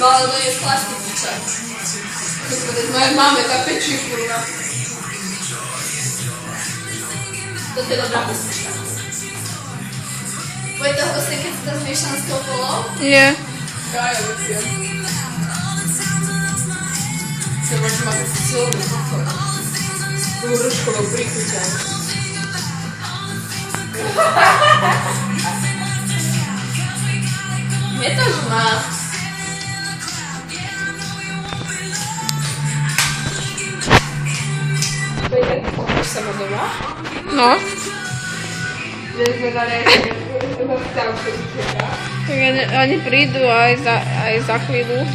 No ale to jest plastikiča. Moje mamy tak pečí kurva. Toto je dobrá pesnička. Bude to hrozné, keď si to zmiešam s tou polou? Nie. Ja vypijem. Ja môžem mať celú pochod. Tú hruškovou príchuťa. Mne to žmá. To je tak, už sa ma doma? No. Že sme dali zastávku u teba. Tak oni prídu aj za chvíľu.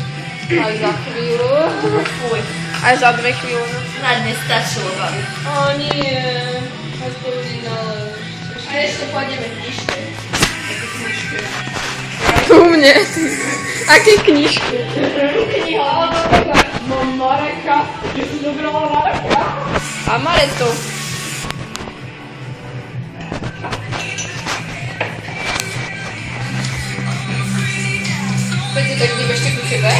Aj za chvíľu. Fuj. Aj za 2 chvíľu. Na dnes stačilo baviť. O nie. Aspoň ale... A ešte pôjdeme knižke. Také knižky. Tu mne. Aké knižky? Kniha, mám Mareka. Že si dobrala Mareka. A Marek tu. Poďte tak idem ešte ku tebe.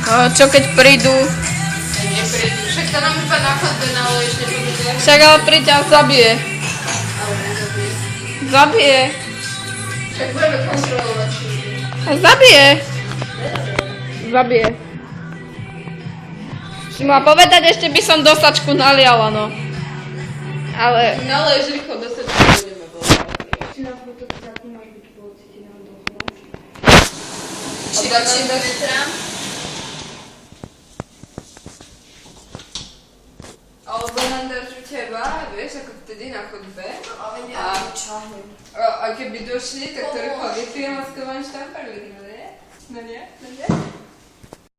Čo keď prídu? Neprídu. Však to nám iba na chodbe naleješ, nepomôže. Však ale príď a zabije. Ale nezabije. Zabije. Však budeme kontrolovať či ide. A zabije. Zabije. Si má povedať, ešte by som dosačku naliala, no. Ale... Naleješ rýchlo do srdca, budeme volať. Či radšej do vetra? Alebo nám dáš u teba, vieš, ako vtedy na chodbe. Ale ja čahnem. A keby došli, tak to rýchlo vypijem a skováš tam parlík, no nie? No nie? No nie?